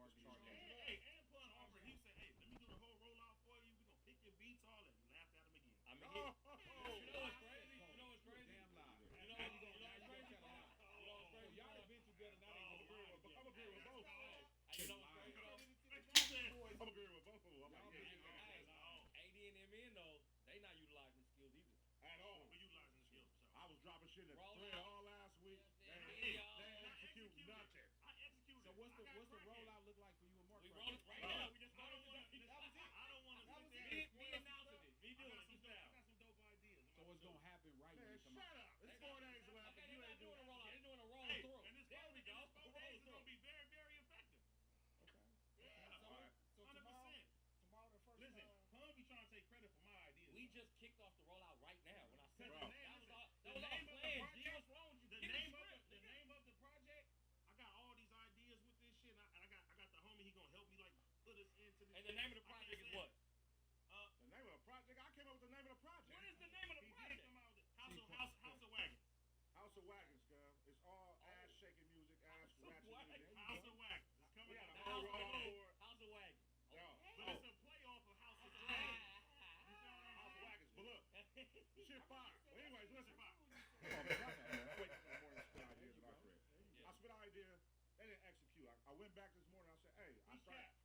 Hey, and Pun Arbor, he said, hey, let me do the whole rollout for you. We're going to pick your beats all and laughed at him again. I mean, you know what's crazy? You know what's crazy? Damn lie. You know what's crazy? Y'all have been together, now they agree with both. I'm agreeing with both. You know what's crazy? I'm agreeing with both of them. I'm like, AD and MN though, they not utilizing the skills either. at all. We're utilizing the skills. So. I was dropping shit in the Roll thread out. all last week. Yeah, They y'all. ain't execute nothing. I executed. So what's the rollout look like for you and Mark? We right rolling now? right now. We just I don't want to. That was it. I don't want to sit Me, there. me announcing it. Me doing it. Just I now. got some dope ideas. So what's gonna happen right Man, when you come shut out? up. It's 4 days left. Okay, and You they're ain't not doing doing a rollout. They're doing a roll Hey, through. and this There we go. 4 days is going to be very, very effective. Okay. Yeah. All right. So 100%. tomorrow the first. Listen, Pun be trying to take credit for my ideas. We just kicked off the rollout right now. When I said Bro. that was all. The That was all name of the planned. project- G, what's wrong with you? The Get name a of script, the nigga. name of the project. I got all these ideas with this shit, and I got the homie. He gonna help me like put us into this. And the name of the project is what? The name of the project? I came up with the name of the project. What is the name of the He did project? come out with House of Wagons. House of Wagons, girl. It's all ass shaking music, ass ratchet Wagons. music. House of Wagons. It's coming Yeah, out. the House whole of roll Wagons. House of Wagon. Yo, But it's a playoff of House of Dragons. You feel what I'm House of saying? Wagons. But look, shit fire. Well, anyways, listen. Fire. Come on, man. I wake up in the morning and spit ideas in our crib. I spit an idea. They didn't execute. I went back this morning. I said, hey,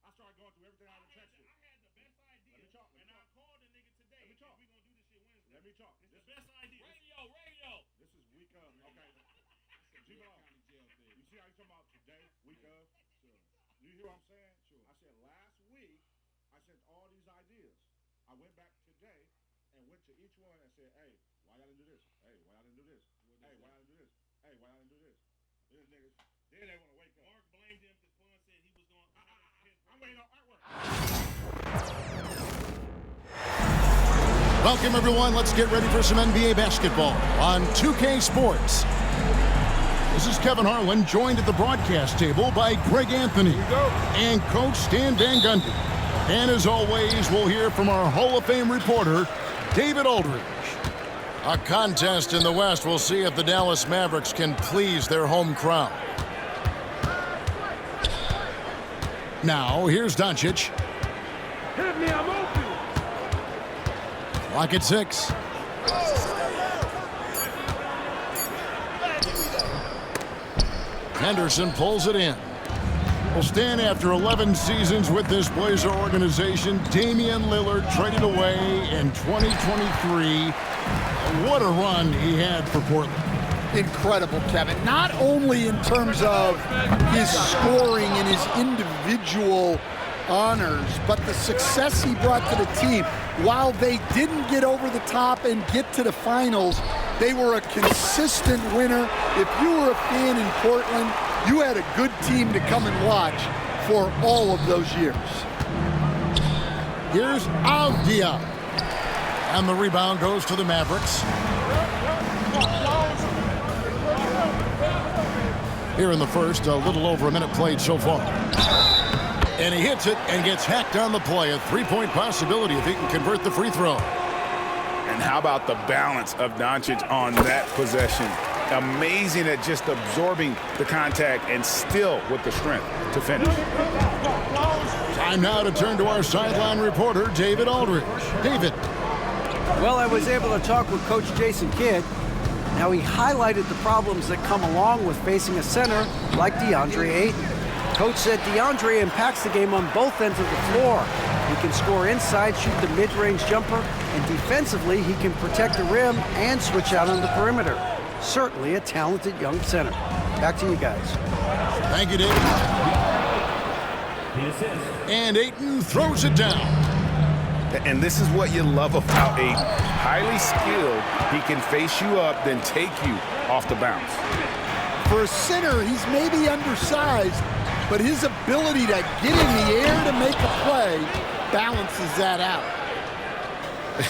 I started going through everything I had texted. I had the best idea. Let me talk. And I called the nigga today. Let me talk. We gonna do this shit Wednesday. Let me talk. It's This, the best idea. Radio. this is week of. Okay. G-Ball, you see how you talking about today, week of? Sure. You hear what I'm saying? Sure. I said last week, I sent all these ideas. I went back today and went to each one and said, hey, why y'all didn't do this? Hey, why y'all didn't do this? Hey, why y'all didn't do this? Hey, why y'all didn't do this? These niggas, then they want to wake up. Mark blamed him because Pun said he was going. I'm waiting on artwork. Welcome, everyone. Let's get ready for some NBA basketball on 2K Sports. This is Kevin Harlan, joined at the broadcast table by Greg Anthony and Coach Stan Van Gundy. And as always, we'll hear from our Hall of Fame reporter, David Aldridge. A contest in the West will see if the Dallas Mavericks can please their home crowd. Now, here's Doncic. Hit me, I'm open. Clock at 6. Henderson pulls it in. Will stand after 11 seasons with this Blazer organization. Damian Lillard traded away in 2023. What a run he had for Portland. Incredible, Kevin. Not only in terms of his scoring and his individual honors, but the success he brought to the team. While they didn't get over the top and get to the finals, they were a consistent winner. If you were a fan in Portland, you had a good team to come and watch for all of those years. Here's Avdia. And the rebound goes to the Mavericks. Here in the first, a little over a minute played so far. And he hits it and gets hacked on the play. A three-point possibility if he can convert the free throw. And how about the balance of Doncic on that possession? Amazing at just absorbing the contact and still with the strength to finish. Time now to turn to our sideline reporter, David Aldridge. David. Well, I was able to talk with Coach Jason Kidd. Now, he highlighted the problems that come along with facing a center like DeAndre Ayton. Coach said DeAndre impacts the game on both ends of the floor. He can score inside, shoot the mid-range jumper, and defensively, he can protect the rim and switch out on the perimeter. Certainly a talented young center. Back to you guys. Thank you, David. And Ayton throws it down. And this is what you love about Ayton. Highly skilled, he can face you up, then take you off the bounce. For a center, he's maybe undersized, but his ability to get in the air to make a play balances that out.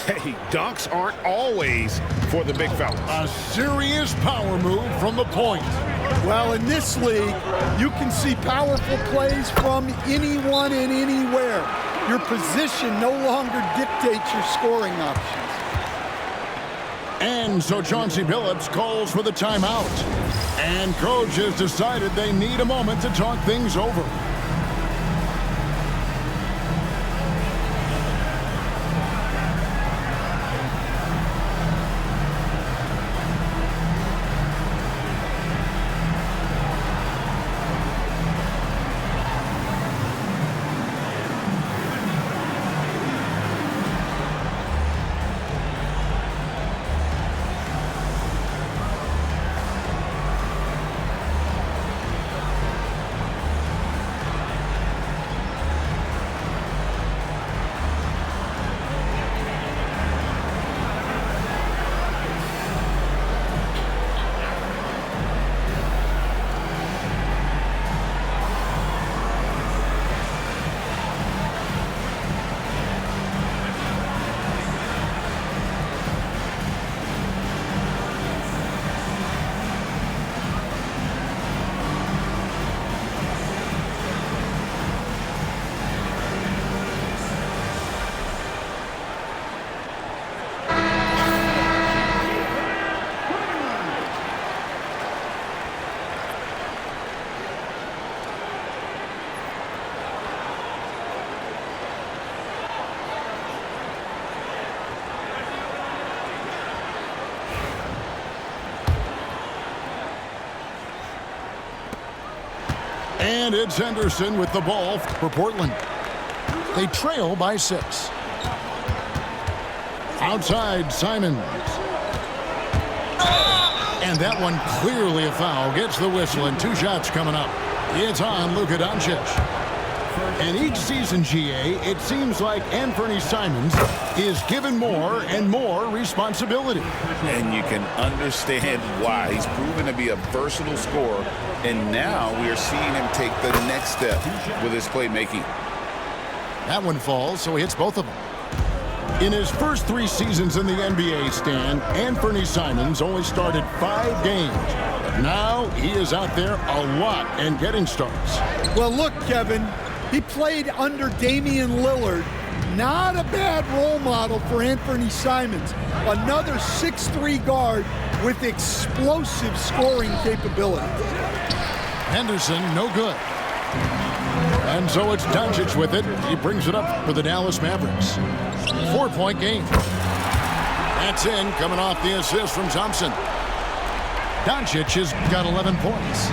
Hey, dunks aren't always for the big fella. A serious power move from the point. Well, in this league, you can see powerful plays from anyone and anywhere. Your position no longer dictates your scoring options. And so Chauncey Billups calls for the timeout. And coach has decided they need a moment to talk things over. And it's Henderson with the ball for Portland. They trail by 6. Outside, Simons. And that one clearly a foul. Gets the whistle and 2 shots coming up. It's on Luka Doncic. And each season, GA, it seems like Anthony Simons is given more and more responsibility. And you can understand why. He's proven to be a versatile scorer, and now we are seeing him take the next step with his playmaking. That one falls, so he hits both of them. In his first 3 seasons in the NBA, Stan, Anthony Simons only started 5 games. Now he is out there a lot and getting starts. Well, look, Kevin, he played under Damian Lillard. Not a bad role model for Anthony Simons. Another 6'3" guard with explosive scoring capability. Henderson, no good. And so it's Doncic with it. He brings it up for the Dallas Mavericks. 4-point game. That's in, coming off the assist from Thompson. Doncic has got 11 points.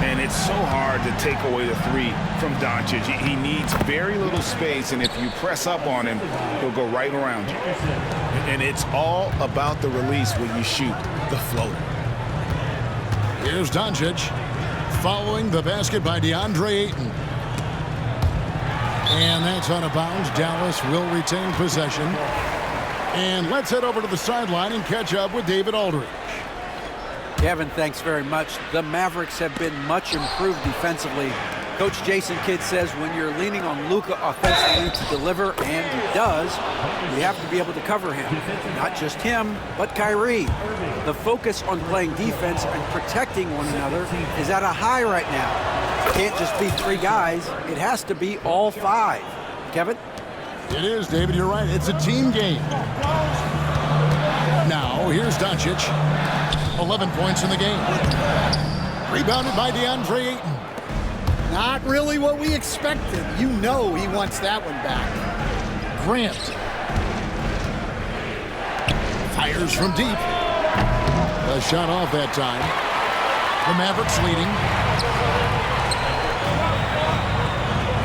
And it's so hard to take away the 3 from Doncic. He needs very little space, and if you press up on him, he'll go right around you. And it's all about the release when you shoot the floater. Here's Doncic following the basket by DeAndre Ayton. And that's out of bounds. Dallas will retain possession. And let's head over to the sideline and catch up with David Aldridge. Kevin, thanks very much. The Mavericks have been much improved defensively. Coach Jason Kidd says when you're leaning on Luka offensively to deliver, and he does, you have to be able to cover him. Not just him, but Kyrie. The focus on playing defense and protecting one another is at a high right now. It can't just be 3 guys. It has to be all 5. Kevin? It is, David. You're right. It's a team game. Now, here's Doncic. 11 points in the game. Rebounded by DeAndre Ayton. Not really what we expected. You know he wants that one back. Grant. Fires from deep. A shot off that time. The Mavericks leading.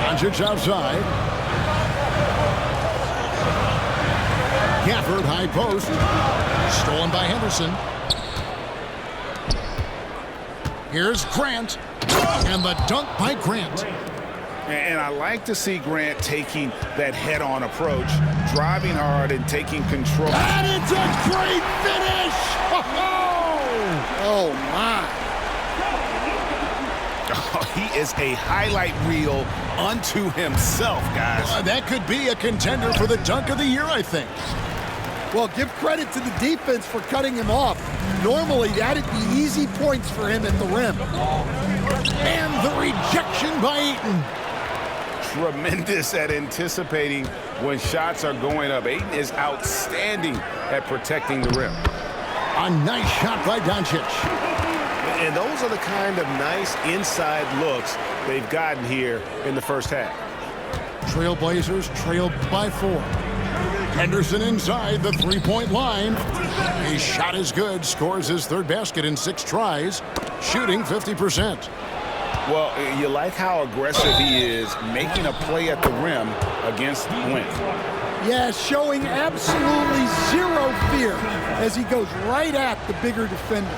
Doncic outside. Gafford, high post. Stolen by Henderson. Here's Grant. And the dunk by Grant. And I like to see Grant taking that head-on approach, driving hard and taking control. And it's a great finish! Oh, my. Oh, he is a highlight reel unto himself, guys. That could be a contender for the dunk of the year, I think. Well, give credit to the defense for cutting him off. Normally, that'd be easy points for him at the rim. And the rejection by Ayton. Tremendous at anticipating when shots are going up. Ayton is outstanding at protecting the rim. A nice shot by Doncic. And those are the kind of nice inside looks they've gotten here in the first half. Trailblazers trail by 4. Henderson inside the 3-point line. His shot is good. Scores his 3rd basket in 6 tries. Shooting 50%. Well, you like how aggressive he is making a play at the rim against length. Yeah, showing absolutely 0 fear as he goes right at the bigger defender.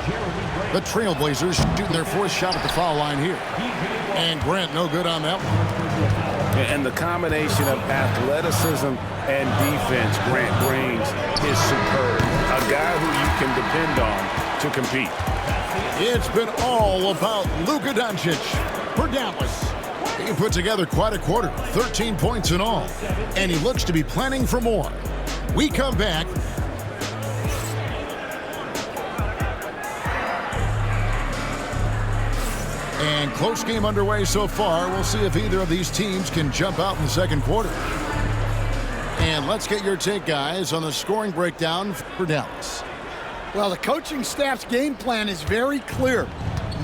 The Trailblazers shooting their 4th shot at the foul line here. And Grant no good on that one. And the combination of athleticism and defense Grant brings is superb. A guy who you can depend on to compete. It's been all about Luka Doncic for Dallas. He put together quite a quarter, 13 points in all, and he looks to be planning for more. We come back. And close game underway so far. We'll see if either of these teams can jump out in the second quarter. And let's get your take, guys, on the scoring breakdown for Dallas. Well, the coaching staff's game plan is very clear.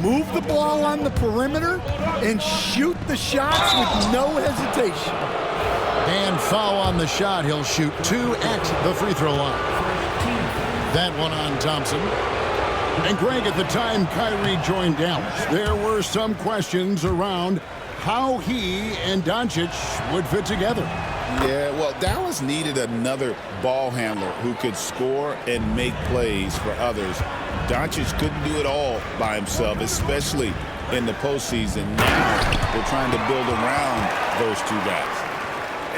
Move the ball on the perimeter and shoot the shots with no hesitation. And foul on the shot. He'll shoot 2 at the free throw line. That one on Thompson. And Greg, at the time Kyrie joined Dallas, there were some questions around how he and Doncic would fit together. Yeah, well, Dallas needed another ball handler who could score and make plays for others. Doncic couldn't do it all by himself, especially in the postseason. Now they're trying to build around those two guys.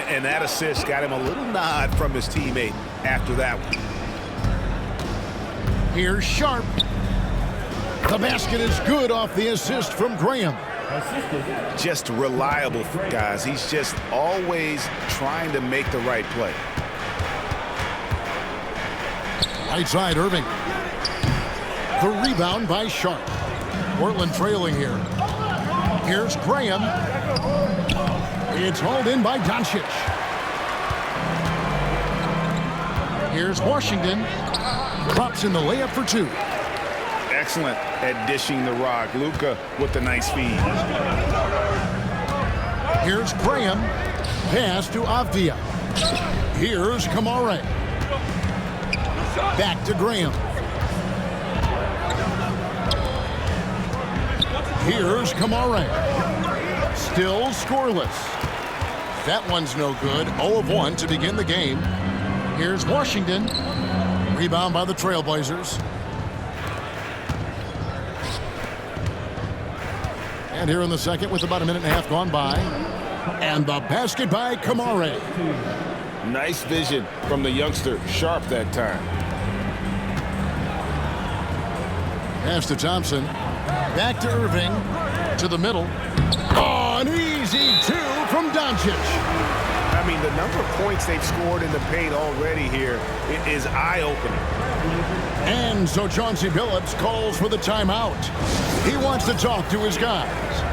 And that assist got him a little nod from his teammate after that one. Here's Sharp. The basket is good off the assist from Graham. Just reliable, guys. He's just always trying to make the right play. Right side, Irving. The rebound by Sharp. Portland trailing here. Here's Graham. It's hauled in by Doncic. Here's Washington. Drops in the layup for two. Excellent at dishing the rock. Luka with the nice feed. Here's Graham. Pass to Avdia. Here's Kamare. Back to Graham. Here's Kamare. Still scoreless. That one's no good. 0 of 1 to begin the game. Here's Washington. Rebound by the Trailblazers. And here in the second with about a minute and a half gone by. And the basket by Kamare. Nice vision from the youngster, Sharp, that time. Pass to Thompson. Back to Irving. To the middle. Oh, an easy two from Doncic. I mean, the number of points they've scored in the paint already here is eye-opening. And so Chauncey Billups calls for the timeout. He wants to talk to his guys.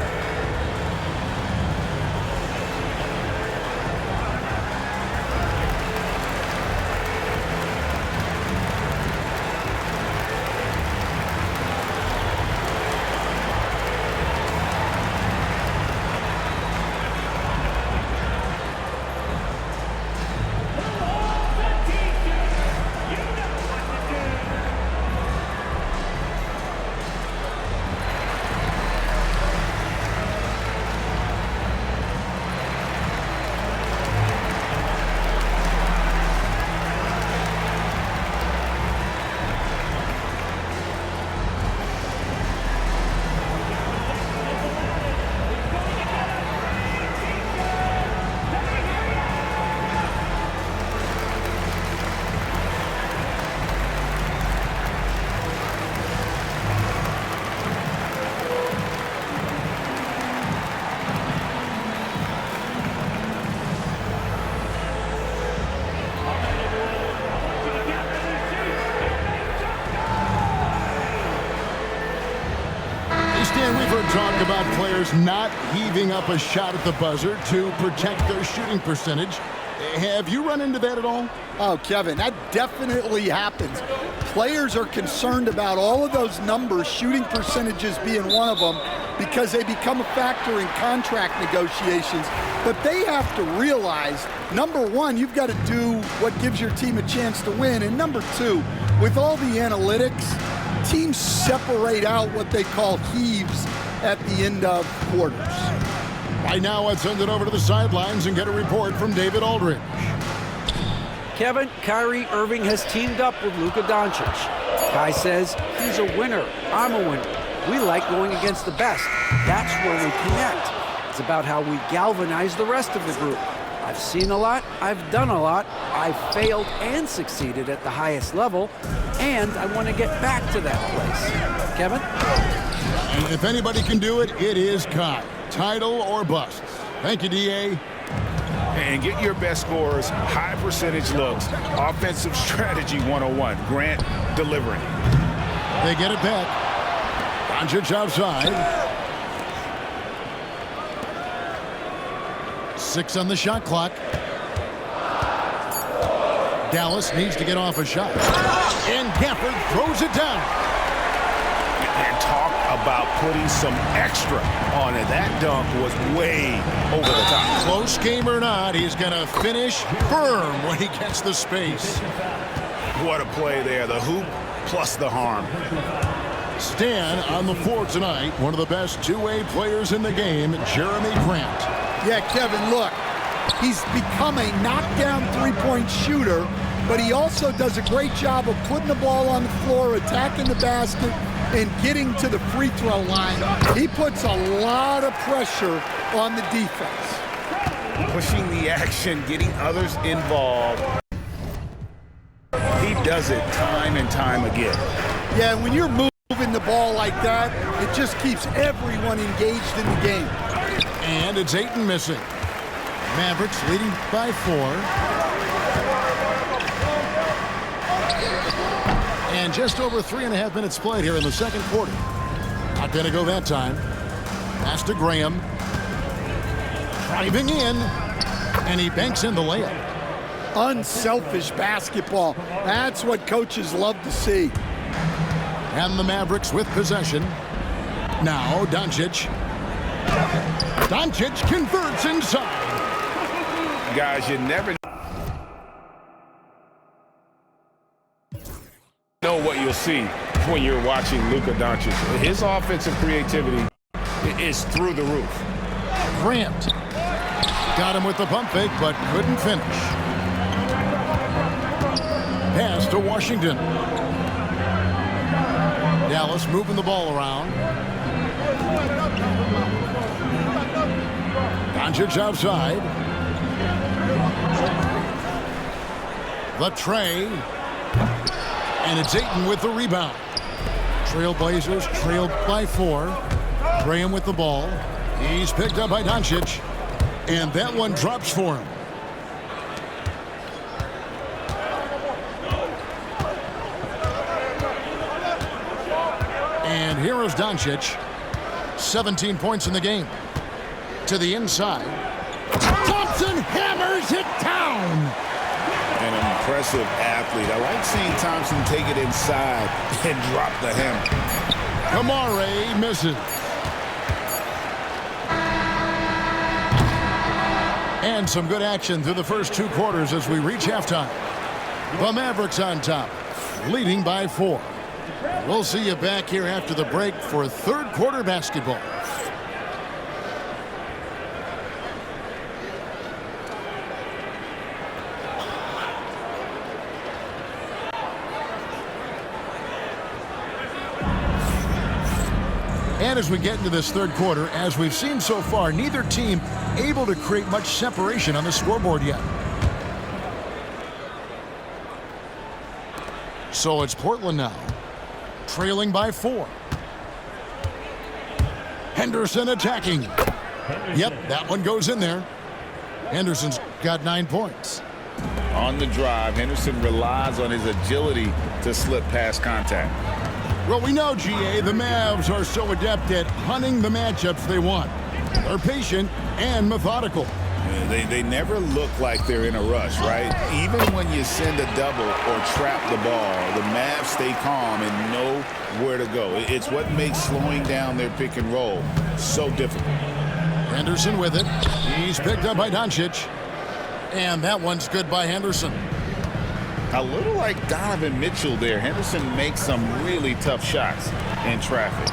Dan, we've heard talk about players not heaving up a shot at the buzzer to protect their shooting percentage. Have you run into that at all? Oh, Kevin, that definitely happens. Players are concerned about all of those numbers, shooting percentages being one of them, because they become a factor in contract negotiations. But they have to realize, number one, you've got to do what gives your team a chance to win. And number two, with all the analytics, teams separate out what they call heaves at the end of quarters. Right now, let's send it over to the sidelines and get a report from David Aldridge. Kevin, Kyrie Irving has teamed up with Luka Doncic. Kai says he's a winner. I'm a winner. We like going against the best. That's where we connect. It's about how we galvanize the rest of the group. I've seen a lot. I've done a lot. I've failed and succeeded at the highest level, and I want to get back to that place. Kevin? And if anybody can do it, it is Kai. Title or bust. Thank you, D.A. And get your best scorers, high percentage looks, offensive strategy 101. Grant delivering. They get it back. Doncic outside. 6 on the shot clock. Dallas needs to get off a shot. And Gafford throws it down. And talk about putting some extra on it. That dunk was way over the top. Close game or not, he's going to finish firm when he gets the space. What a play there. The hoop plus the harm. Stan on the floor tonight, one of the best two-way players in the game, Jeremy Grant. Yeah, Kevin, look, he's become a knockdown three-point shooter, but he also does a great job of putting the ball on the floor, attacking the basket, and getting to the free throw line. He puts a lot of pressure on the defense. Pushing the action, getting others involved. He does it time and time again. Yeah, when you're moving the ball like that, it just keeps everyone engaged in the game. And it's Ayton missing. Mavericks leading by 4. And just over 3.5 minutes played here in the second quarter. Not going to go that time. Pass to Graham. Driving in. And he banks in the layup. Unselfish basketball. That's what coaches love to see. And the Mavericks with possession. Now Doncic. Doncic converts inside. Guys, you never know what you'll see when you're watching Luka Doncic. His offensive creativity is through the roof. Grant got him with the pump fake, but couldn't finish. Pass to Washington. Dallas moving the ball around. Doncic outside. The tray. And it's Ayton with the rebound. Trailblazers trailed by 4. Graham with the ball. He's picked up by Doncic. And that one drops for him. And here is Doncic. 17 points in the game. To the inside. Thompson hammers it down. An impressive athlete. I like seeing Thompson take it inside and drop the hammer. Kamare misses. And some good action through the first 2 quarters as we reach halftime. The Mavericks on top, leading by 4. We'll see you back here after the break for third quarter basketball. And as we get into this third quarter, as we've seen so far, neither team able to create much separation on the scoreboard yet. So it's Portland now, trailing by 4. Henderson attacking. Yep, that one goes in there. Henderson's got 9 points. On the drive, Henderson relies on his agility to slip past contact. Well, we know, GA, the Mavs are so adept at hunting the matchups they want. They're patient and methodical. They never look like they're in a rush, right? Even when you send a double or trap the ball, the Mavs stay calm and know where to go. It's what makes slowing down their pick and roll so difficult. Henderson with it. He's picked up by Doncic. And that one's good by Henderson. A little like Donovan Mitchell there. Henderson makes some really tough shots in traffic.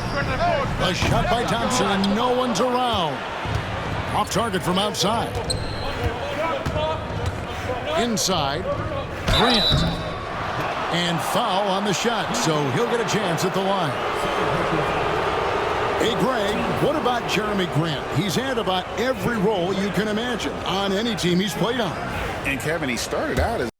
A shot by Thompson, and no one's around. Off target from outside. Inside, Grant. And foul on the shot, so he'll get a chance at the line. Hey, Greg, what about Jeremy Grant? He's had about every role you can imagine on any team he's played on. And Kevin, he started out as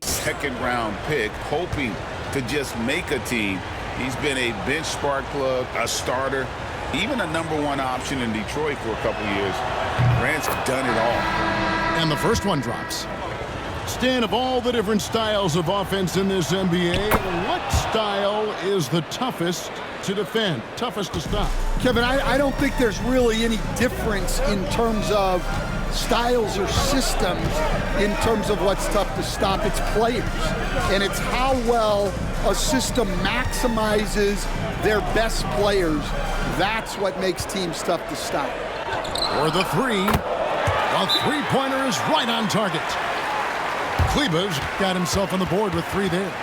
second-round pick, hoping to just make a team. He's been a bench spark plug, a starter, even a #1 option in Detroit for a couple years. Grant's done it all. And the first one drops. Stan, of all the different styles of offense in this NBA, what style is the toughest to defend, toughest to stop? Kevin, I don't think there's really any difference in terms of styles or systems in terms of what's tough to stop. It's players, and it's how well a system maximizes their best players. That's what makes teams tough to stop. For the three, a three-pointer is right on target. Kleba's got himself on the board with 3 there.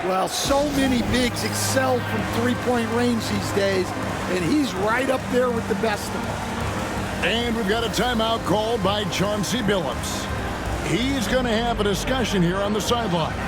Well, so many bigs excel from three-point range these days, and he's right up there with the best of them. And we've got a timeout called by Chauncey Billups. He's going to have a discussion here on the sideline.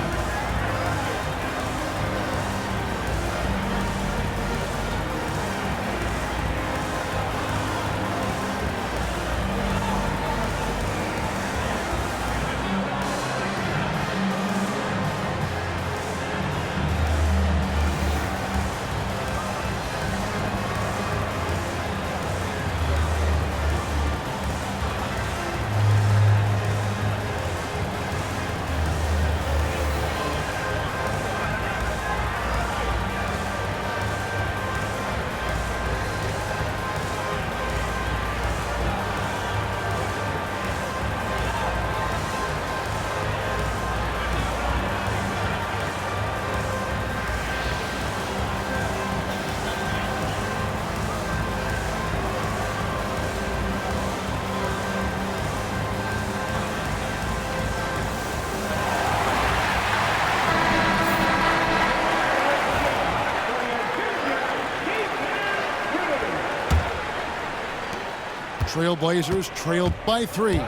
Trailblazers trailed by 3. And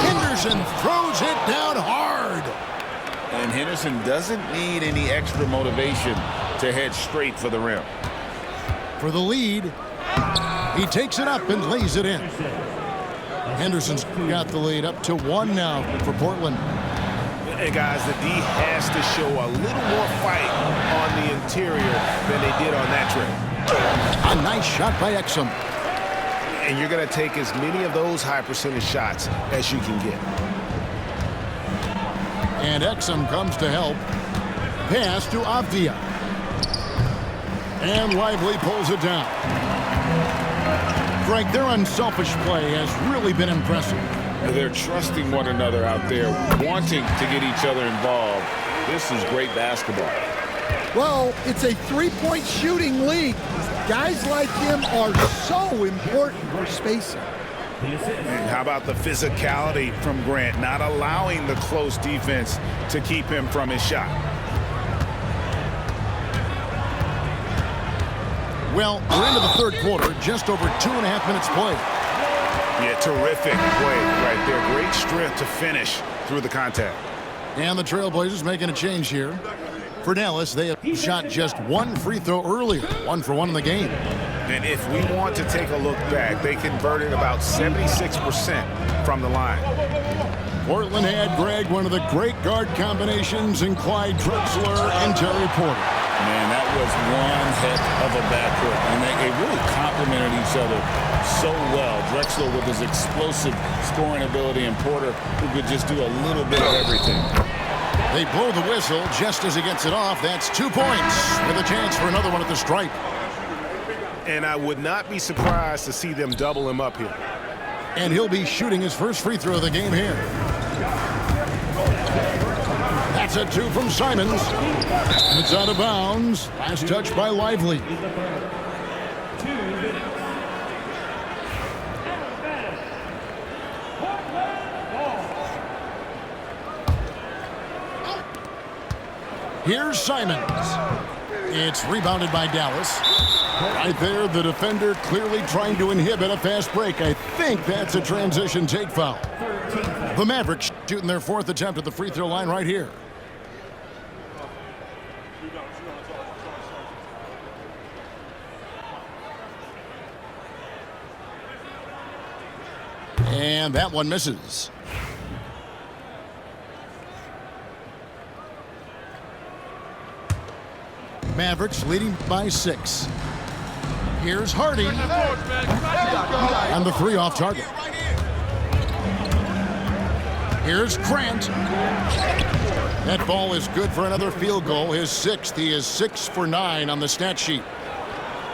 Henderson throws it down hard. And Henderson doesn't need any extra motivation to head straight for the rim. For the lead, he takes it up and lays it in. Henderson's got the lead up to 1 now for Portland. Hey guys, the D has to show a little more fight on the interior than they did on that trip. A nice shot by Exum. And you're going to take as many of those high percentage shots as you can get. And Exum comes to help. Pass to Avdia. And Lively pulls it down. Greg, their unselfish play has really been impressive. They're trusting one another out there, wanting to get each other involved. This is great basketball. Well, it's a three-point shooting league. Guys like him are so important for spacing. And how about the physicality from Grant, not allowing the close defense to keep him from his shot? Well, we're into the third quarter, just over 2.5 minutes played. Yeah, terrific play right there. Great strength to finish through the contact. And the Trailblazers making a change here. For Dallas, they have shot just 1 free throw earlier, 1 for 1 in the game. And if we want to take a look back, they converted about 76% from the line. Portland had, Greg, one of the great guard combinations in Clyde Drexler and Terry Porter. Man, that was one heck of a backcourt. And they really complemented each other so well. Drexler with his explosive scoring ability and Porter who could just do a little bit of everything. They blow the whistle just as he gets it off. That's 2 points with a chance for another one at the stripe. And I would not be surprised to see them double him up here. And he'll be shooting his first free throw of the game here. That's a 2 from Simons. It's out of bounds. Last touch by Lively. Here's Simons. It's rebounded by Dallas. Right there, the defender clearly trying to inhibit a fast break. I think that's a transition take foul. The Mavericks shooting their 4th attempt at the free throw line right here. And that one misses. Mavericks leading by 6. Here's Hardy. And the 3 off target. Here's Grant. That ball is good for another field goal, his 6th. He is 6 for 9 on the stat sheet.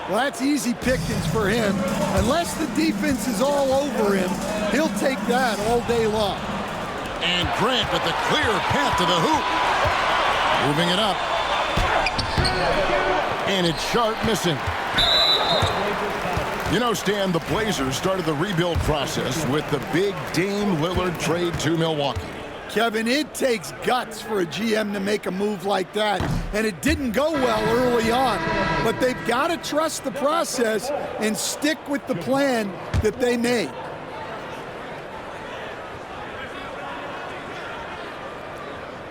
Well, that's easy pickings for him. Unless the defense is all over him, he'll take that all day long. And Grant with the clear path to the hoop. Moving it up. And it's Sharp missing. You know, Stan, the Blazers started the rebuild process with the big Dame Lillard trade to Milwaukee. Kevin, it takes guts for a GM to make a move like that, and it didn't go well early on. But they've got to trust the process and stick with the plan that they made.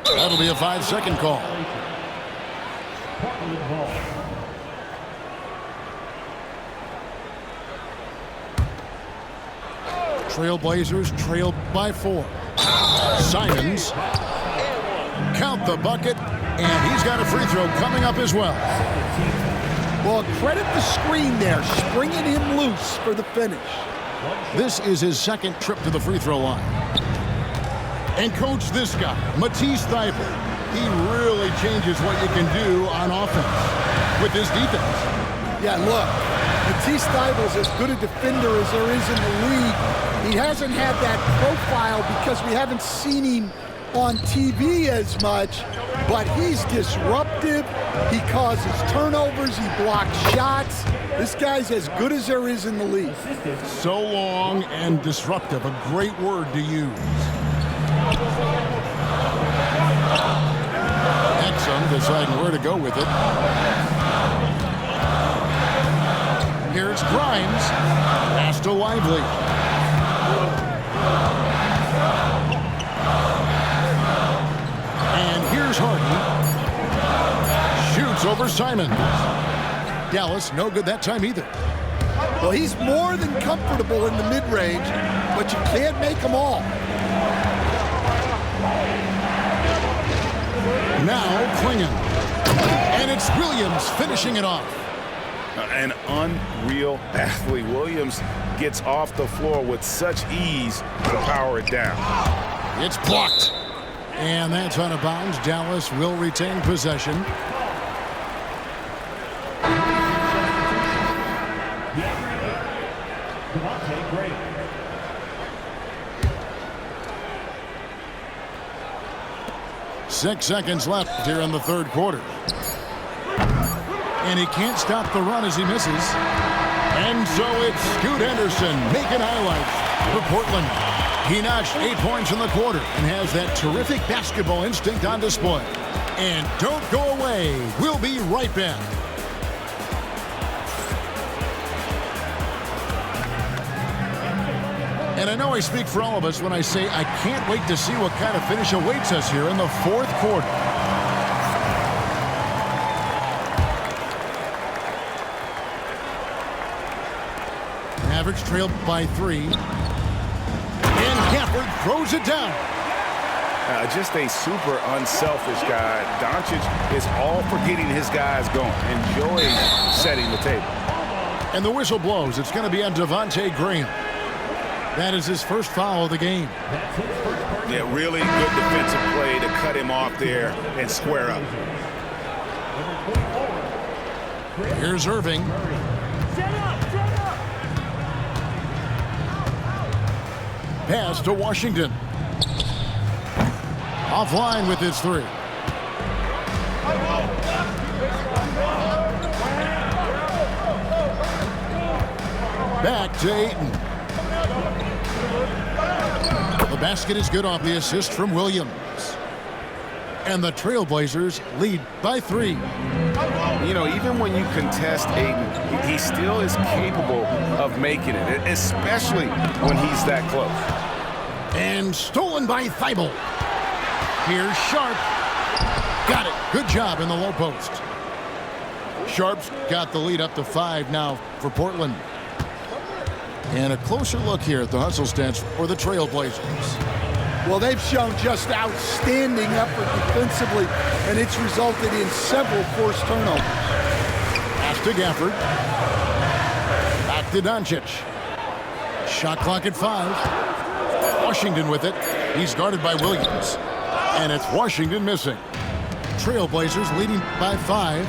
That'll be a 5-second call. Trailblazers trailed by 4. Simons, count the bucket, and he's got a free throw coming up as well. Well, credit the screen there, springing him loose for the finish. This is his 2nd trip to the free throw line. And coach, this guy, Matisse Thybulle, he really changes what you can do on offense with his defense. Yeah, look, Matisse Thybulle's as good a defender as there is in the league. He hasn't had that profile because we haven't seen him on TV as much, but he's disruptive. He causes turnovers. He blocks shots. This guy's as good as there is in the league. So long and disruptive, a great word to use. Exum deciding where to go with it. Here's Grimes. Pass to Lively. And here's Harden. Shoots over Simons. Dallas, no good that time either. Well, he's more than comfortable in the mid-range, but you can't make them all. Now Klingon. And it's Williams finishing it off. An unreal athlete. Williams gets off the floor with such ease to power it down. It's blocked. And that's out of bounds. Dallas will retain possession. Great. 6 seconds left here in the 3rd quarter. And he can't stop the run as he misses. And so it's Scoot Henderson making highlights for Portland. He notched 8 points in the quarter and has that terrific basketball instinct on display. And don't go away. We'll be right back. And I know I speak for all of us when I say I can't wait to see what kind of finish awaits us here in the 4th quarter. Mavericks trailed by 3. And Gafford throws it down. Just a super unselfish guy. Doncic is all for getting his guys going, enjoying setting the table. And the whistle blows. It's going to be on Devontae Graham. That is his first foul of the game. Yeah, really good defensive play to cut him off there and square up. Here's Irving. Pass to Washington. Offline with his 3. Back to Ayton. The basket is good off the assist from Williams. And the Trailblazers lead by 3. You know, even when you contest Ayton, he still is capable of making it, especially when he's that close. And stolen by Thybulle. Here's Sharp. Got it. Good job in the low post. Sharp's got the lead up to 5 now for Portland. And a closer look here at the hustle stats for the Trailblazers. Well, they've shown just outstanding effort defensively, and it's resulted in several forced turnovers. Pass to Gafford. Back to Doncic. Shot clock at 5. Washington with it. He's guarded by Williams. And it's Washington missing. Trailblazers leading by 5.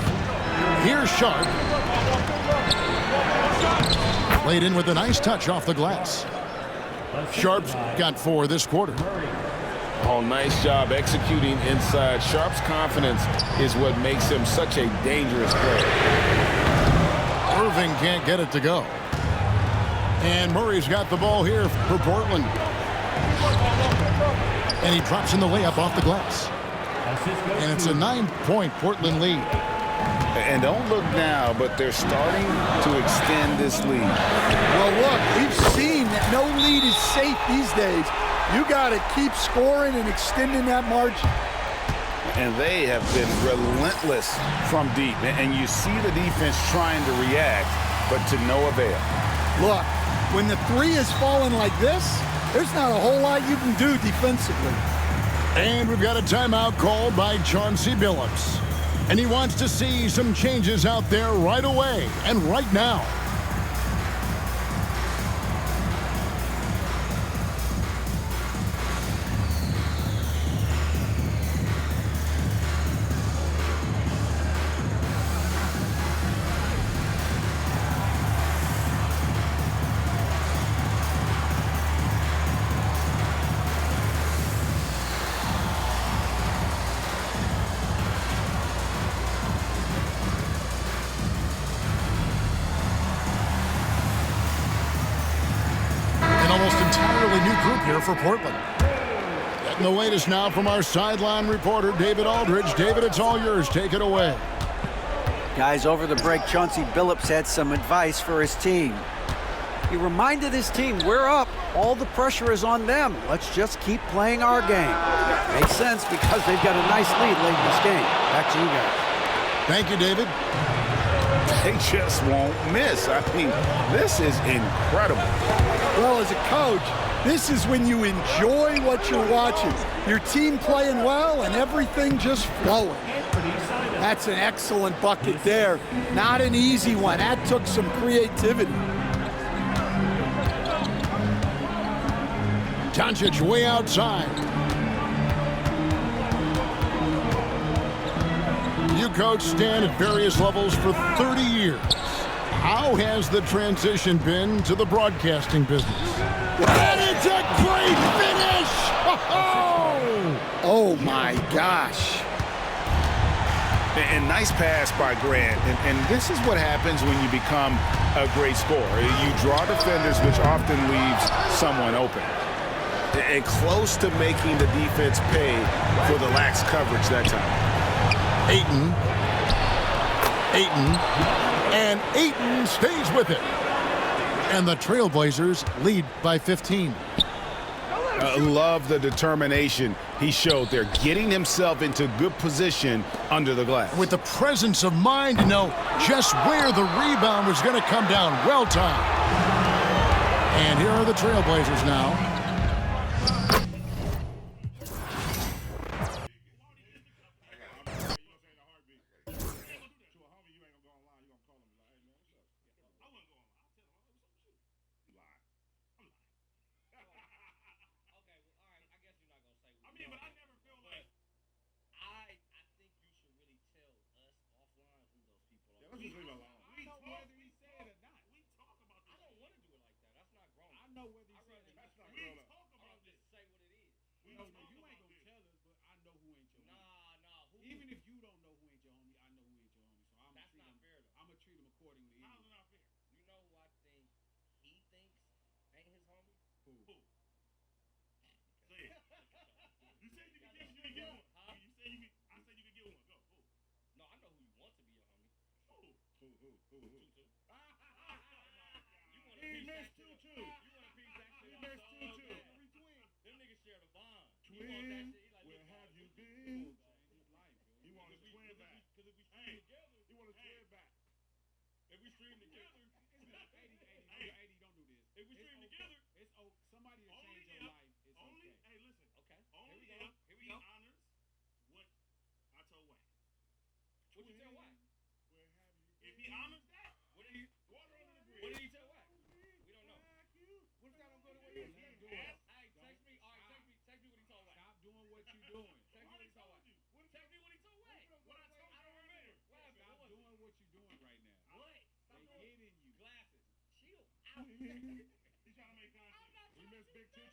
Here's Sharp. Played in with a nice touch off the glass. Sharp's got 4 this quarter. Oh, nice job executing inside. Sharp's confidence is what makes him such a dangerous player. Irving can't get it to go. And Murray's got the ball here for Portland. And he drops in the layup off the glass. And it's a 9-point Portland lead. And don't look now, but they're starting to extend this lead. Well, look, we've seen that no lead is safe these days. You got to keep scoring and extending that margin. And they have been relentless from deep. And you see the defense trying to react, but to no avail. Look, when the 3 is falling like this, there's not a whole lot you can do defensively. And we've got a timeout called by Chauncey Billups. And he wants to see some changes out there right away and right now. Here for Portland. Getting the latest now from our sideline reporter, David Aldridge. David, it's all yours. Take it away. Guys, over the break, Chauncey Billups had some advice for his team. He reminded his team, we're up. All the pressure is on them. Let's just keep playing our game. Makes sense because they've got a nice lead late in this game. Back to you guys. Thank you, David. They just won't miss. I mean, this is incredible. Well, as a coach, this is when you enjoy what you're watching. Your team playing well and everything just flowing. That's an excellent bucket there. Not an easy one. That took some creativity. Doncic way outside. You coached Stan at various levels for 30 years. How has the transition been to the broadcasting business? And it's a great finish! Oh my gosh. And nice pass by Grant. And this is what happens when you become a great scorer. You draw defenders, which often leaves someone open. And close to making the defense pay for the lax coverage that time. Ayton. And Ayton stays with it. And the Trailblazers lead by 15. Love the determination he showed there, getting himself into good position under the glass. With the presence of mind to know just where the rebound was going to come down. Well timed. And here are the Trailblazers now.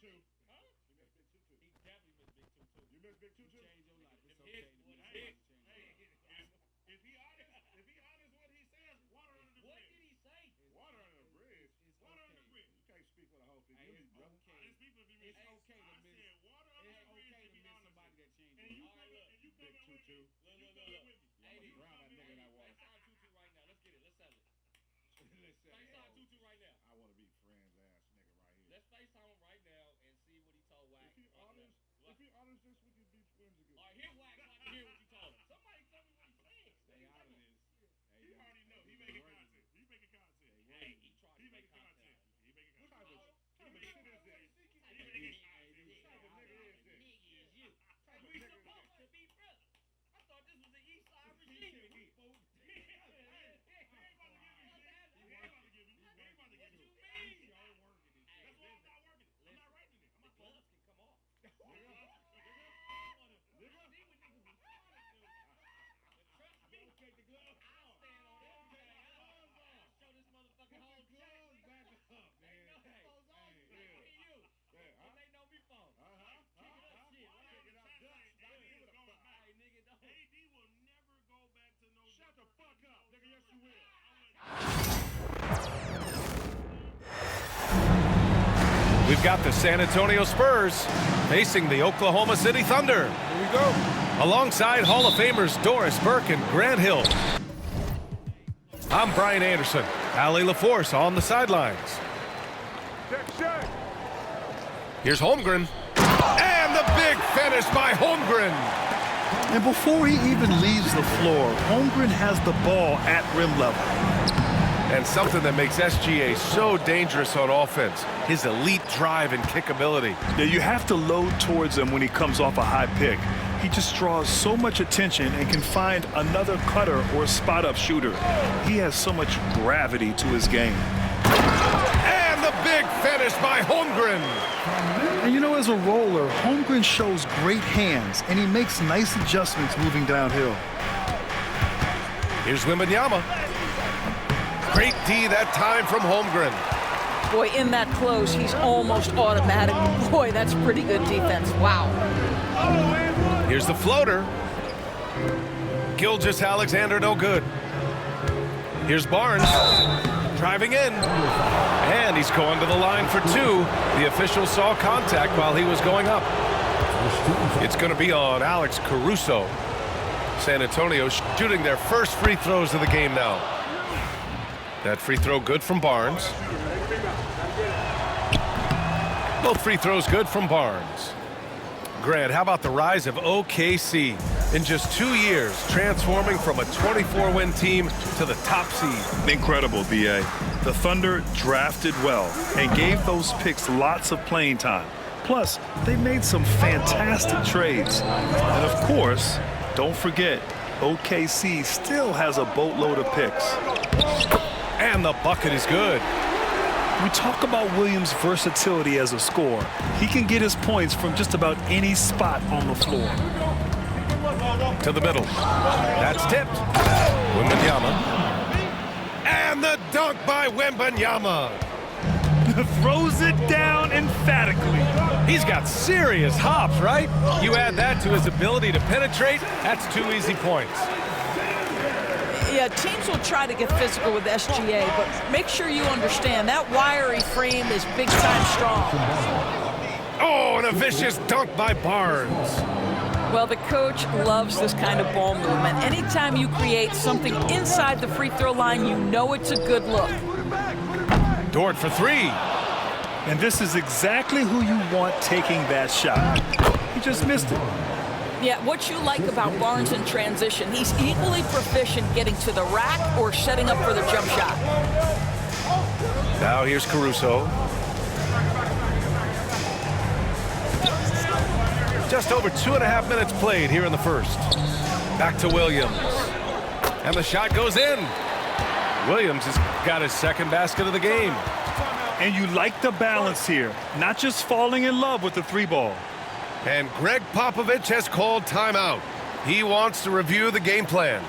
two. Huh? You missed big two, too. He definitely missed big two, too. You missed big two, too? Change your life. It's Them okay hits, to miss hey, somebody. Change Hey, your life. if he honest what he says, water under the What bridge. did he say? Water under the bridge. It's Water under the okay. bridge. You can't speak with a whole Hey, community, it's brother. okay. I didn't speak with him. It's I okay to miss. said water under It's the bridge okay if to he miss honest. somebody that changed And your you life. coming and you Big coming two, with me. two. You Look. coming with me. Yeah, Hey, I'm you gonna drown that nigga in that water. FaceTime Tutu right now. Let's get it. Let's settle it. Let's say, FaceTime Tutu right now. I want to be friends ass nigga right here. Let's FaceTime him right now and see what he told Wack. If he honest, What? this, we can be friends again. All right, here Wack so I can hear what you told him. Somebody tell me what he said. Stay out of this. He already know. He you making working. content. He making content. Hey, he tried He to make making content. content. He making What content. type of shit is this? He making content. What type of nigga is this? Nigga is you. Type of We nigga is supposed to be brothers. I thought this was the East Side He regime. said we both. Shut the fuck up, nigga. Yes, you will. We've got the San Antonio Spurs facing the Oklahoma City Thunder. Here we go. Alongside Hall of Famers Doris Burke and Grant Hill. I'm Brian Anderson. Allie LaForce on the sidelines. Here's Holmgren. And the big finish by Holmgren. And before he even leaves the floor, Holmgren has the ball at rim level. And something that makes SGA so dangerous on offense, his elite drive and kickability. Yeah, you have to load towards him when he comes off a high pick. He just draws so much attention and can find another cutter or spot-up shooter. He has so much gravity to his game. And the big finish by Holmgren. And you know, as a roller, Holmgren shows great hands, and he makes nice adjustments moving downhill. Here's Wembanyama. Great D that time from Holmgren. Boy, in that close, he's almost automatic. Boy, that's pretty good defense. Wow. Here's the floater. Gilgeous-Alexander, no good. Here's Barnes. Driving in. And he's going to the line for two. The official saw contact while he was going up. It's going to be on Alex Caruso. San Antonio shooting their first free throws of the game now. That free throw good from Barnes. Both free throws good from Barnes. Grant, how about the rise of OKC? In just 2 years, transforming from a 24-win team to the top seed. Incredible, B.A. The Thunder drafted well and gave those picks lots of playing time. Plus, they made some fantastic trades. And of course, don't forget, OKC still has a boatload of picks. And the bucket is good. We talk about Williams' versatility as a scorer. He can get his points from just about any spot on the floor. To the middle. That's tipped. Wembanyama. And the dunk by Wembanyama. Throws it down emphatically. He's got serious hops, right? You add that to his ability to penetrate, that's 2 easy points. Yeah, teams will try to get physical with SGA, but make sure you understand that wiry frame is big-time strong. Oh, and a vicious dunk by Barnes. Well, the coach loves this kind of ball movement. Anytime you create something inside the free throw line, you know it's a good look. Dort for three. And this is exactly who you want taking that shot. He just missed it. Yeah, what you like about Barnes in transition, he's equally proficient getting to the rack or setting up for the jump shot. Now here's Caruso. Just over 2.5 minutes played here in the first. Back to Williams. And the shot goes in. Williams has got his second basket of the game. And you like the balance here, not just falling in love with the three ball. And Greg Popovich has called timeout. He wants to review the game plan.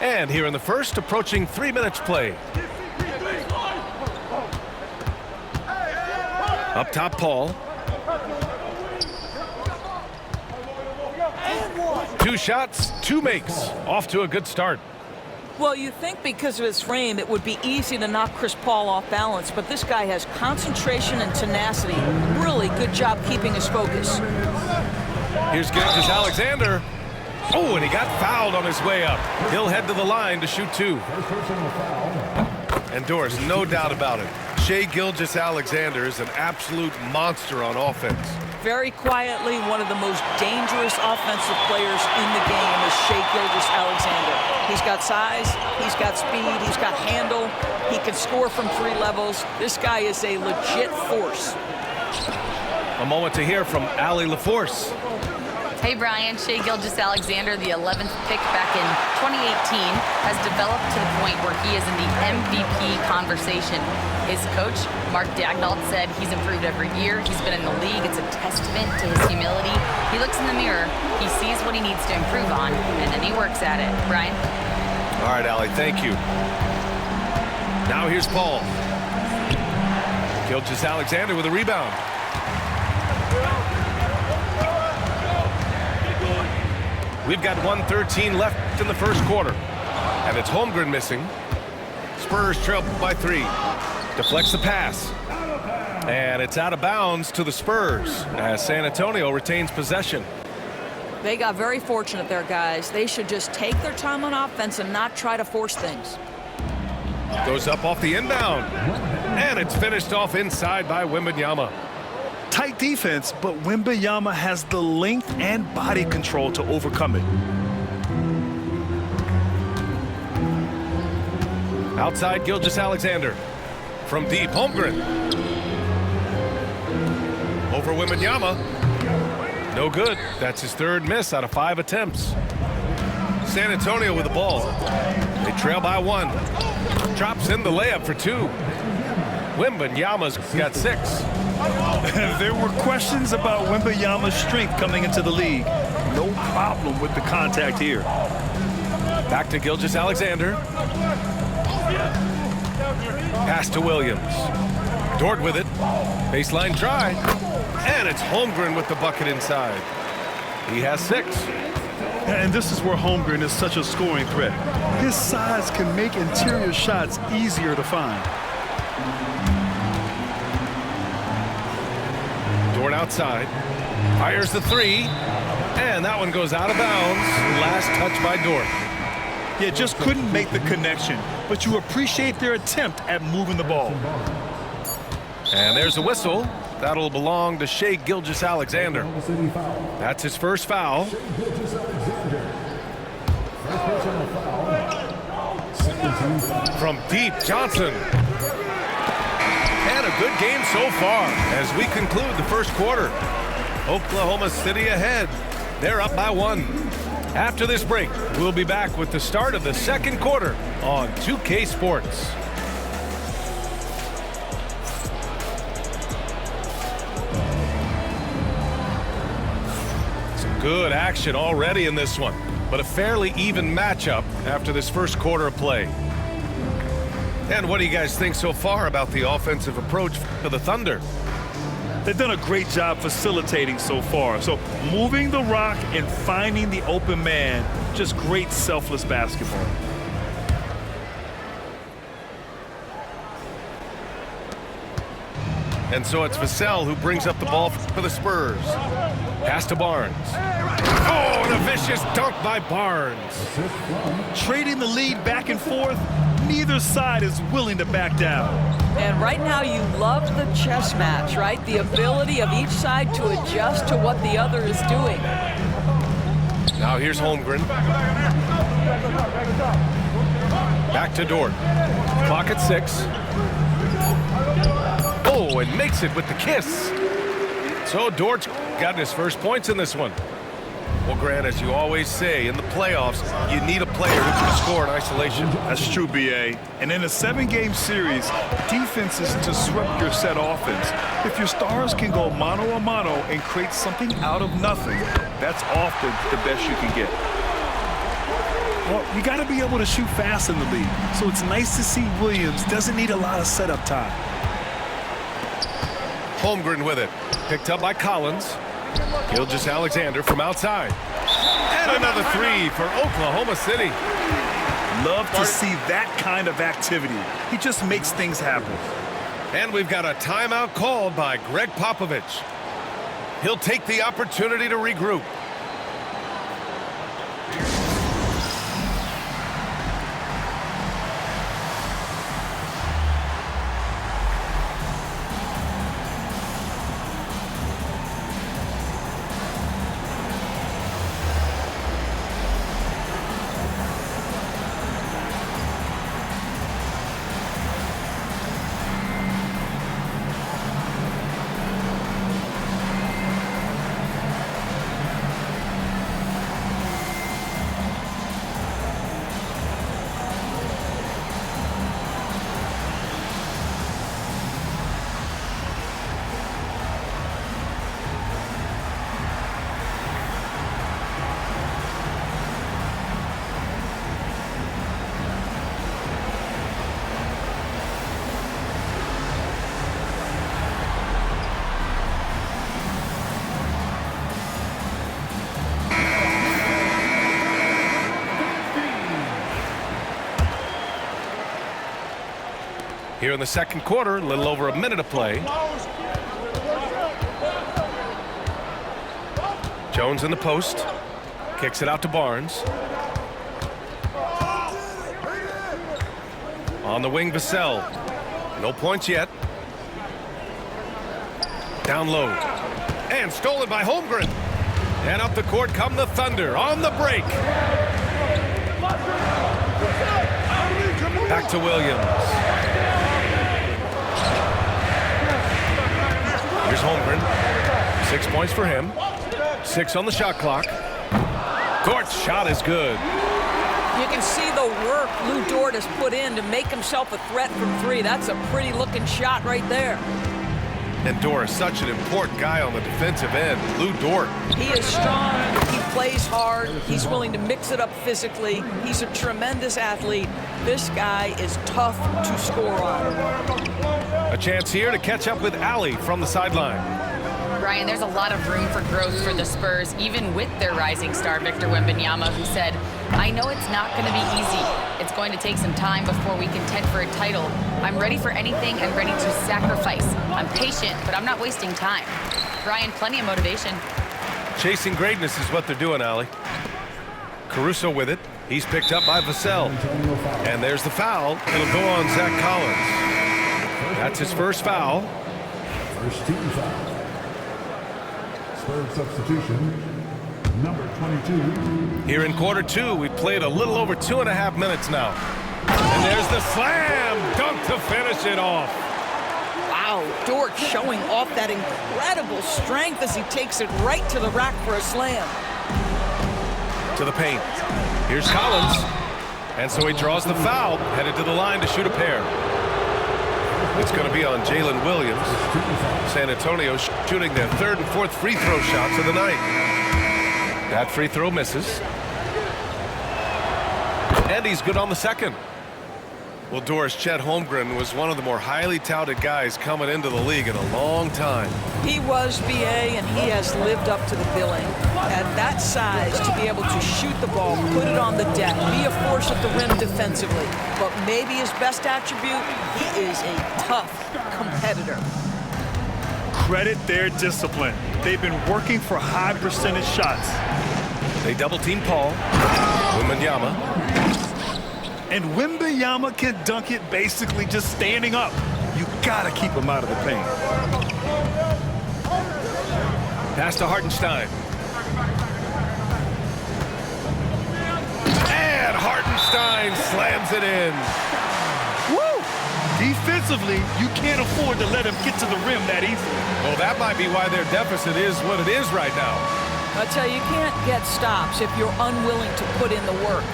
And here in the first, approaching 3 minutes play. Up top, Paul. 2 shots, 2 makes. Off to a good start. Well, you think because of his frame, it would be easy to knock Chris Paul off balance, but this guy has concentration and tenacity. Really good job keeping his focus. Here's Gilgeous-Alexander. Oh, and he got fouled on his way up. He'll head to the line to shoot 2. And Doris, no doubt about it, Shai Gilgeous-Alexander is an absolute monster on offense. Very quietly, one of the most dangerous offensive players in the game is Shai Gilgeous-Alexander. He's got size, he's got speed, he's got handle, he can score from 3 levels. This guy is a legit force. A moment to hear from Allie LaForce. Hey Brian, Shai Gilgeous-Alexander, the 11th pick back in 2018, has developed to the point where he is in the MVP conversation. His coach, Mark Daignault, said he's improved every year. He's been in the league. It's a testament to his humility. He looks in the mirror, he sees what he needs to improve on, and then he works at it. Brian? All right, Allie, thank you. Now here's Paul. Gilgeous-Alexander with a rebound. We've got 1:13 left in the first quarter. And it's Holmgren missing. Spurs trail by 3. Deflects the pass. And it's out of bounds to the Spurs as San Antonio retains possession. They got very fortunate there, guys. They should just take their time on offense and not try to force things. Goes up off the inbound. And it's finished off inside by Wembanyama. Tight defense, but Wembanyama has the length and body control to overcome it. Outside Gilgeous-Alexander. From deep, Holmgren. Over Wembanyama. No good. That's his 3rd miss out of 5 attempts. San Antonio with the ball. They trail by 1. Drops in the layup for 2. Wembanyama's got 6. There were questions about Wembanyama's strength coming into the league. No problem with the contact here. Back to Gilgeous-Alexander. Pass to Williams. Dort with it. Baseline try. And it's Holmgren with the bucket inside. He has 6. And this is where Holmgren is such a scoring threat. His size can make interior shots easier to find. Dort outside. Fires the 3. And that one goes out of bounds. Last touch by Dort. Yeah, just couldn't make the connection, but you appreciate their attempt at moving the ball. And there's a whistle. That'll belong to Shai Gilgeous-Alexander. That's his first foul. From deep, Johnson. And a good game so far as we conclude the first quarter. Oklahoma City ahead. They're up by 1. After this break, we'll be back with the start of the second quarter on 2K Sports. Some good action already in this one, but a fairly even matchup after this first quarter of play. And what do you guys think so far about the offensive approach for the Thunder? They've done a great job facilitating so far. So moving the rock and finding the open man, just great selfless basketball. And so it's Vassell who brings up the ball for the Spurs. Pass to Barnes. Oh, and a vicious dunk by Barnes. Trading the lead back and forth, neither side is willing to back down. And right now you love the chess match, right? The ability of each side to adjust to what the other is doing. Now here's Holmgren. Back to Dort. Clock at 6. Oh, and makes it with the kiss. So Dort's got his first points in this one. Well, Grant, as you always say, in the playoffs, you need a player who can score in isolation. That's true, B.A. And in a 7-game series, defense is to disrupt your set offense. If your stars can go mano-a-mano and create something out of nothing, that's often the best you can get. Well, you got to be able to shoot fast in the league. So it's nice to see Williams doesn't need a lot of setup time. Holmgren with it. Picked up by Collins. Gilgeous-Alexander from outside. And another three for Oklahoma City. Love to see that kind of activity. He just makes things happen. And we've got a timeout called by Greg Popovich. He'll take the opportunity to regroup. Here in the second quarter, a little over a minute of play. Jones in the post. Kicks it out to Barnes. On the wing, Vassell. No points yet. Down low. And stolen by Holmgren. And up the court come the Thunder on the break. Back to Williams. Here's Holmgren. 6 points for him. 6 on the shot clock. Gort's shot is good. You can see the work Lou Dort has put in to make himself a threat from three. That's a pretty looking shot right there. And Dort is such an important guy on the defensive end. Lou Dort. He is strong. He plays hard. He's willing to mix it up physically. He's a tremendous athlete. This guy is tough to score on. A chance here to catch up with Allie from the sideline. Brian, there's a lot of room for growth for the Spurs, even with their rising star, Victor Wembanyama, who said, I know it's not going to be easy. It's going to take some time before we contend for a title. I'm ready for anything and ready to sacrifice. I'm patient, but I'm not wasting time. Brian, plenty of motivation. Chasing greatness is what they're doing, Allie. Caruso with it. He's picked up by Vassell. And there's the foul. It'll go on Zach Collins. That's his first foul. First team foul. Spurs substitution, number 22. Here in quarter two, we played a little over 2.5 minutes now. And there's the slam dunk to finish it off. Wow, Dort showing off that incredible strength as he takes it right to the rack for a slam. To the paint. Here's Collins. And so he draws the foul, headed to the line to shoot a pair. It's going to be on Jalen Williams. San Antonio shooting their third and fourth free throw shots of the night. That free throw misses. And he's good on the second. Well, Doris, Chet Holmgren was one of the more highly touted guys coming into the league in a long time. He was, BA, and he has lived up to the billing. At that size, to be able to shoot the ball, put it on the deck, be a force at the rim defensively. But maybe his best attribute, he is a tough competitor. Credit their discipline. They've been working for high percentage shots. They double team Paul. Wembanyama. And Wembanyama can dunk it basically just standing up. You gotta keep him out of the paint. Pass to Hartenstein. And Hartenstein slams it in. Woo! Defensively, you can't afford to let him get to the rim that easily. Well, that might be why their deficit is what it is right now. I tell you, you can't get stops if you're unwilling to put in the work.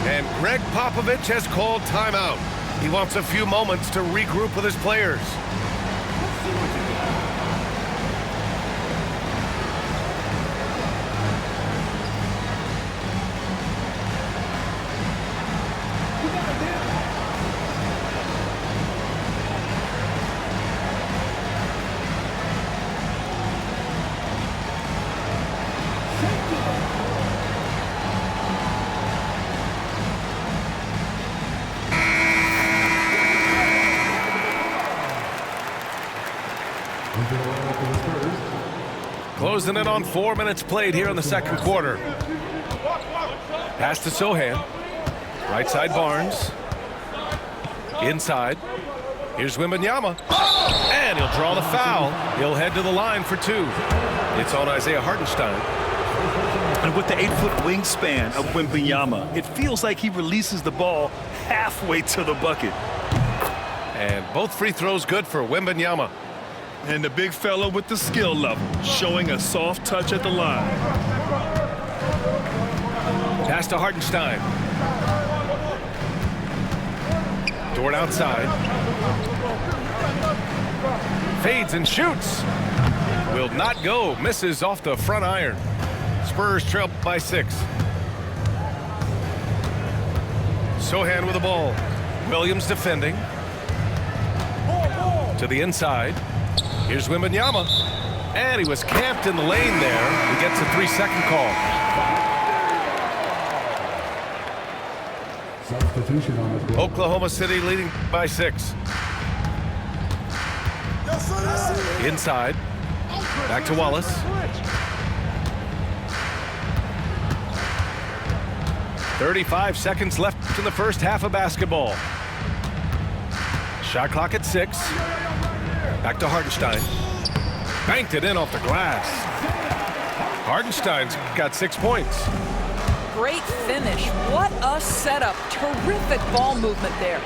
And Greg Popovich has called timeout. He wants a few moments to regroup with his players. Closing in on 4 minutes played here in the second quarter. Pass to Sohan. Right side Barnes. Inside. Here's Wembanyama. And he'll draw the foul. He'll head to the line for two. It's on Isaiah Hartenstein. And with the 8-foot wingspan of Wembanyama, it feels like he releases the ball halfway to the bucket. And both free throws good for Wembanyama. And the big fella with the skill level, showing a soft touch at the line. Pass to Hartenstein. Dort outside. Fades and shoots. Will not go. Misses off the front iron. Spurs trail by 6. Sohan with the ball. Williams defending. To the inside. Here's Wembanyama. And he was camped in the lane there. He gets a 3-second call. Substitution on the field. Oklahoma City leading by 6. Inside. Back to Wallace. "35 seconds left in the first half of basketball. Shot clock at 6. Back to Hartenstein. Banked it in off the glass. Hartenstein's got 6 points. Great finish. What a setup. Terrific ball movement there.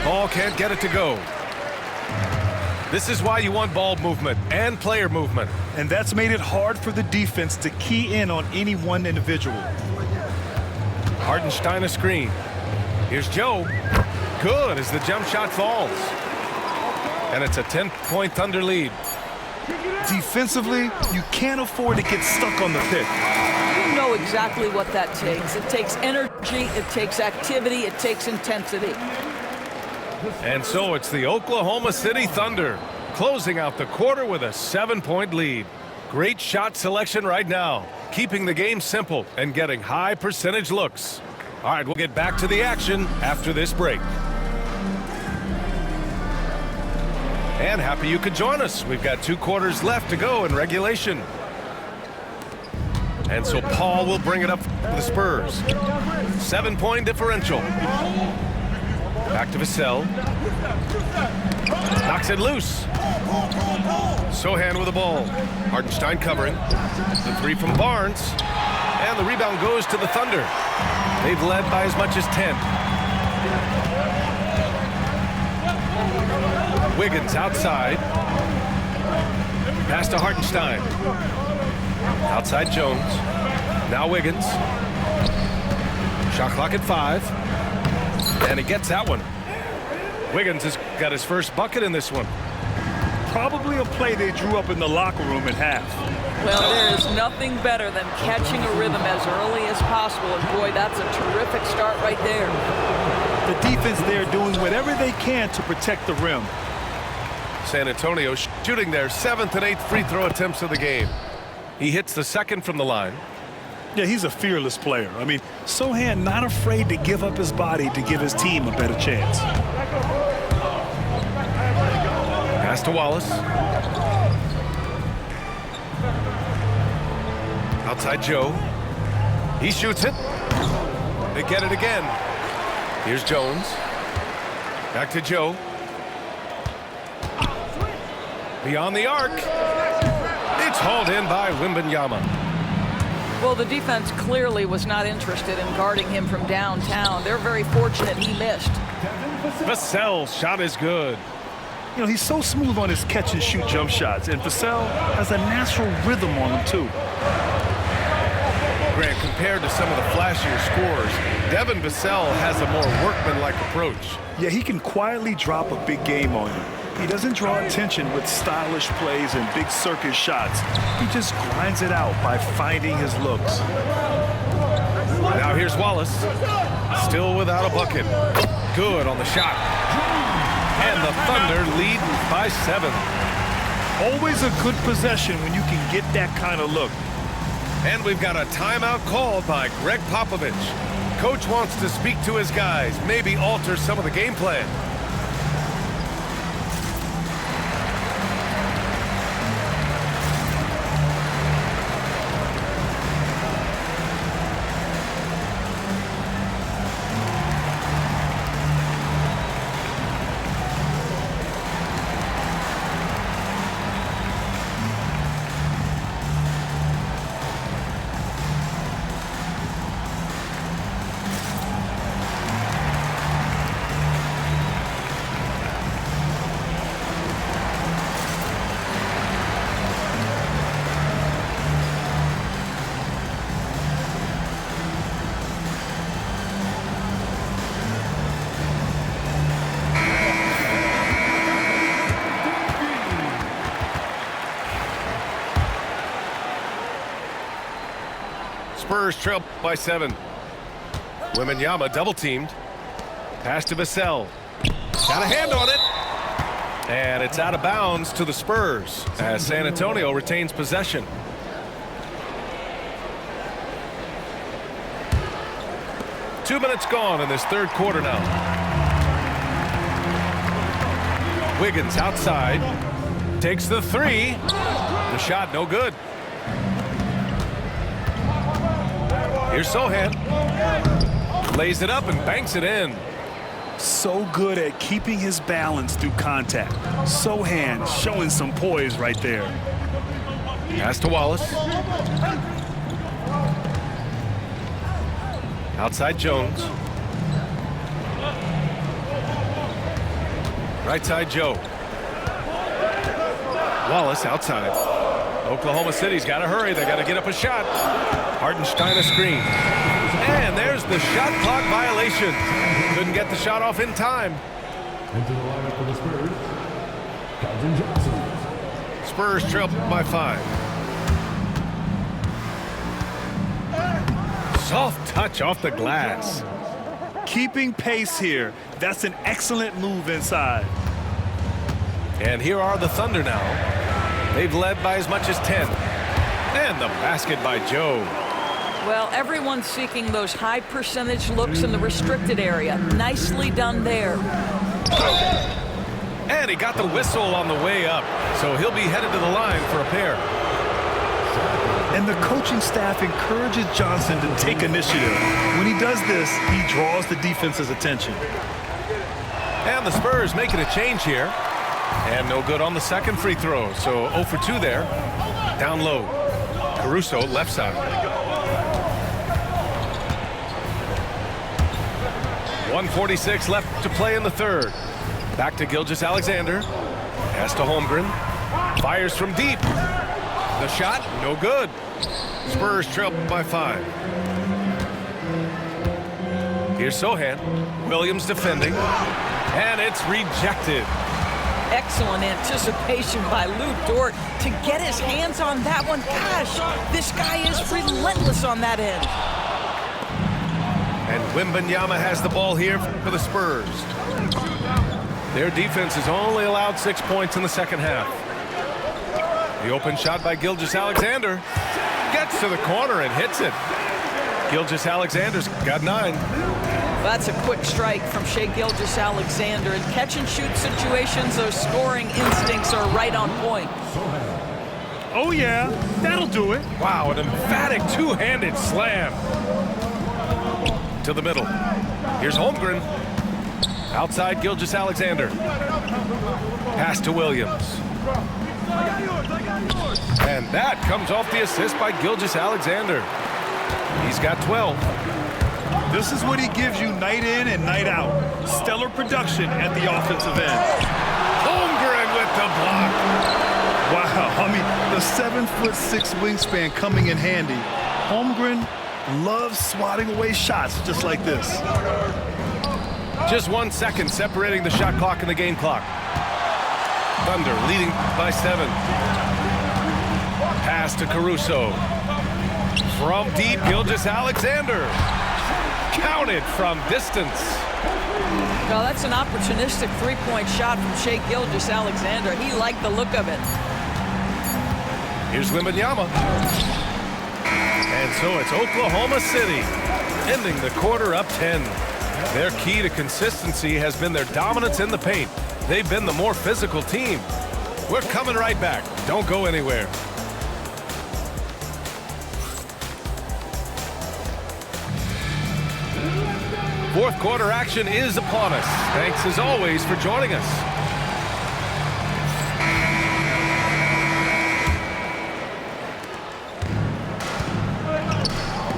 Ball can't get it to go. This is why you want ball movement and player movement. And that's made it hard for the defense to key in on any one individual. Hartenstein a screen. Here's Joe. Good as the jump shot falls. And it's a 10-point Thunder lead. Defensively, you can't afford to get stuck on the pick. You know exactly what that takes. It takes energy, it takes activity, it takes intensity. And so it's the Oklahoma City Thunder closing out the quarter with a 7-point lead. Great shot selection right now, keeping the game simple and getting high percentage looks. All right, we'll get back to the action after this break. And happy you could join us. We've got 2 quarters left to go in regulation. And so Paul will bring it up for the Spurs. 7-point differential. Back to Vassell. Knocks it loose. Sohan with the ball. Hartenstein covering. The 3 from Barnes. And the rebound goes to the Thunder. They've led by as much as 10. Wiggins outside. Pass to Hartenstein. Outside Jones. Now Wiggins. Shot clock at 5. And he gets that one. Wiggins has got his first bucket in this one. Probably a play they drew up in the locker room at half. Well, there is nothing better than catching a rhythm as early as possible. And boy, that's a terrific start right there. The defense there doing whatever they can to protect the rim. San Antonio shooting their 7th and 8th free throw attempts of the game. He hits the 2nd from the line. Yeah, he's a fearless player. I mean, Sohan not afraid to give up his body to give his team a better chance. Pass to Wallace. Outside Joe. He shoots it. They get it again. Here's Jones. Back to Joe. Beyond the arc. It's hauled in by Wembanyama. Well, the defense clearly was not interested in guarding him from downtown. They're very fortunate he missed. Vassell's shot is good. You know, he's so smooth on his catch-and-shoot jump shots, and Vassell has a natural rhythm on him, too. Grant, compared to some of the flashier scorers, Devin Vassell has a more workmanlike approach. Yeah, he can quietly drop a big game on you. He doesn't draw attention with stylish plays and big circus shots. He just grinds it out by finding his looks. Now here's Wallace. Still without a bucket. Good on the shot. And the Thunder lead by 7. Always a good possession when you can get that kind of look. And we've got a timeout called by Greg Popovich. Coach wants to speak to his guys, maybe alter some of the game plan. Spurs trail by 7. Wembanyama double-teamed. Pass to Vassell. Got a hand on it. And it's out of bounds to the Spurs as San Antonio retains possession. Two minutes gone in this third quarter now. Wiggins outside. Takes the three. The shot no good. Here's Sohan. Lays it up and banks it in. So good at keeping his balance through contact. Sohan showing some poise right there. Pass to Wallace. Outside Jones. Right side Joe. Wallace outside. Oklahoma City's got to hurry. They got to get up a shot. Hartenstein a screen. And there's the shot clock violation. Couldn't get the shot off in time. Into the lineup for the Spurs, Calvin Johnson. Spurs trail by 5. Soft touch off the glass. Keeping pace here. That's an excellent move inside. And here are the Thunder now. They've led by as much as 10. And the basket by Joe. Well, everyone's seeking those high percentage looks in the restricted area. Nicely done there. And he got the whistle on the way up, so he'll be headed to the line for a pair. And the coaching staff encourages Johnson to take initiative. When he does this, he draws the defense's attention. And the Spurs making a change here. And no good on the second free throw, so 0 for 2 there. Down low. Caruso left side. 1:46 left to play in the third. Back to Gilgeous-Alexander. Pass to Holmgren. Fires from deep. The shot, no good. Spurs trail by 5. Here's Sohan. Williams defending. And it's rejected. Excellent anticipation by Lou Dort to get his hands on that one. Gosh, this guy is relentless on that end. And Wembanyama has the ball here for the Spurs. Their defense has only allowed 6 points in the second half. The open shot by Gilgeous-Alexander. Gets to the corner and hits it. Gilgeous-Alexander's got 9. That's a quick strike from Shai Gilgeous-Alexander. In catch-and-shoot situations, those scoring instincts are right on point. Oh, yeah, that'll do it. Wow, an emphatic two-handed slam. To the middle. Here's Holmgren. Outside Gilgeous-Alexander. Pass to Williams. And that comes off the assist by Gilgeous-Alexander. He's got 12. This is what he gives you night in and night out. Stellar production at the offensive end. Holmgren with the block. Wow, I mean, the 7'6" wingspan coming in handy. Holmgren loves swatting away shots just like this. Just 1 second separating the shot clock and the game clock. Thunder leading by 7. Pass to Caruso. From deep, Gilgeous-Alexander. Counted from distance. Well, that's an opportunistic three-point shot from Shai Gilgeous-Alexander. He liked the look of it. Here's Wembanyama. And so it's Oklahoma City ending the quarter up 10. Their key to consistency has been their dominance in the paint. They've been the more physical team. We're coming right back. Don't go anywhere. Fourth quarter action is upon us. Thanks as always for joining us.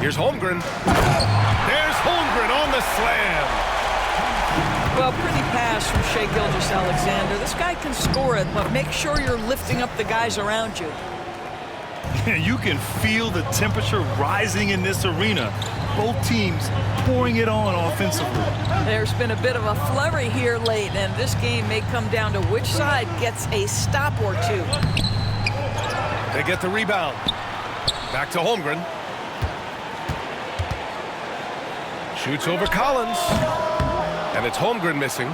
Here's Holmgren. There's Holmgren on the slam. Well, pretty pass from Shai Gilgeous-Alexander. This guy can score it, but make sure you're lifting up the guys around you. You can feel the temperature rising in this arena. Both teams pouring it on offensively. There's been a bit of a flurry here late, and this game may come down to which side gets a stop or two. They get the rebound. Back to Holmgren. Shoots over Collins. And it's Holmgren missing.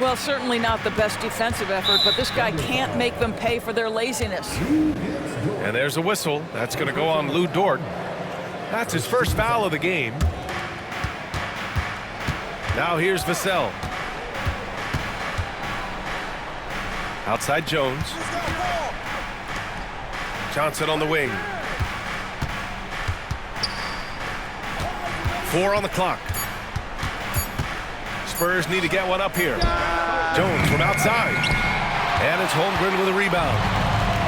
Well, certainly not the best defensive effort, but this guy can't make them pay for their laziness. And there's a whistle. That's going to go on Lou Dort. That's his first foul of the game. Now here's Vassell. Outside Jones. Johnson on the wing. 4 on the clock. Spurs need to get one up here. Jones from outside. And it's Holmgren with a rebound.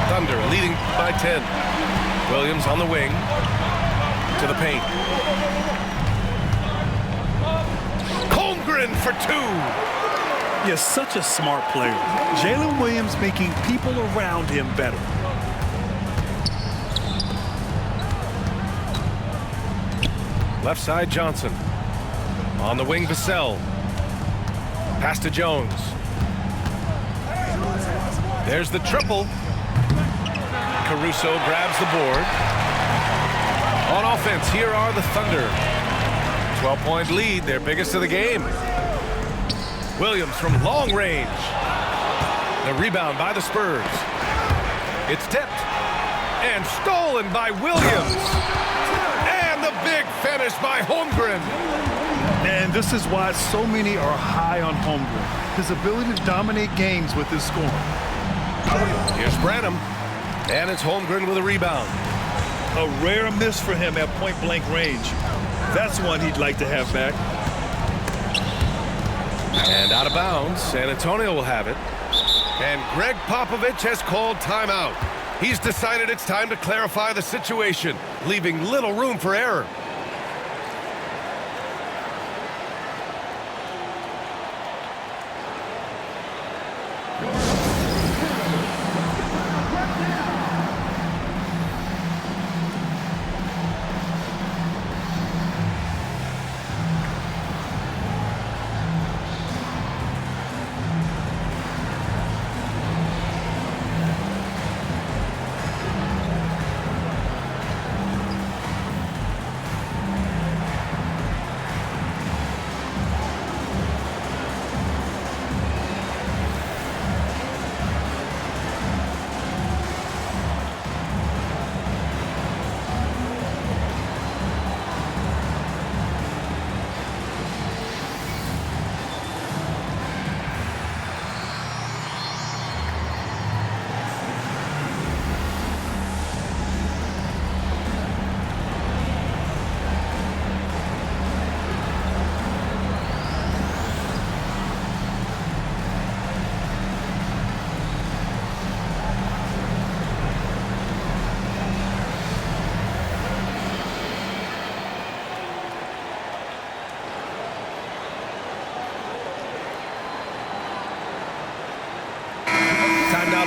Thunder leading by 10. Williams on the wing. To the paint. Holmgren for 2. Yes, such a smart player. Jalen Williams making people around him better. Left side Johnson. On the wing Vassell. Pass to Jones. There's the triple. Caruso grabs the board. On offense, here are the Thunder. 12-point lead, their biggest of the game. Williams from long range. The rebound by the Spurs. It's tipped. And stolen by Williams. And the big finish by Holmgren. And this is why so many are high on Holmgren. His ability to dominate games with his scoring. Here's Branham. And it's Holmgren with a rebound. A rare miss for him at point-blank range. That's one he'd like to have back. And out of bounds. San Antonio will have it. And Greg Popovich has called timeout. He's decided it's time to clarify the situation, leaving little room for error.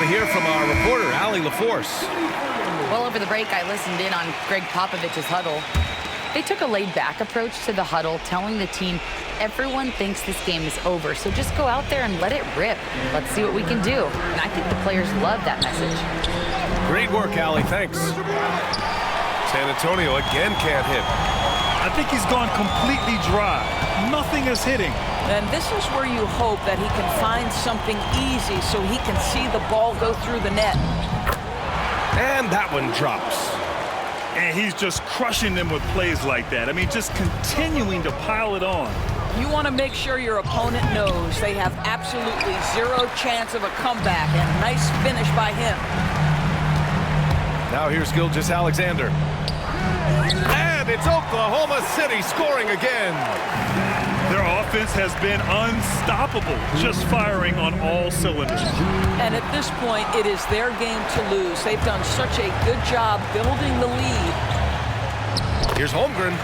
Hear from our reporter, Allie LaForce. Well, over the break, I listened in on Greg Popovich's huddle. They took a laid-back approach to the huddle, telling the team, everyone thinks this game is over, so just go out there and let it rip. Let's see what we can do. And I think the players love that message. Great work, Allie. Thanks. San Antonio again can't hit. I think he's gone completely dry. Nothing is hitting. And this is where you hope that he can find something easy so he can see the ball go through the net. And that one drops. And he's just crushing them with plays like that. I mean, just continuing to pile it on. You want to make sure your opponent knows they have absolutely zero chance of a comeback, and nice finish by him. Now here's Gilgeous-Alexander. And it's Oklahoma City scoring again. Their offense has been unstoppable, just firing on all cylinders. And at this point, it is their game to lose. They've done such a good job building the lead. Here's Holmgren.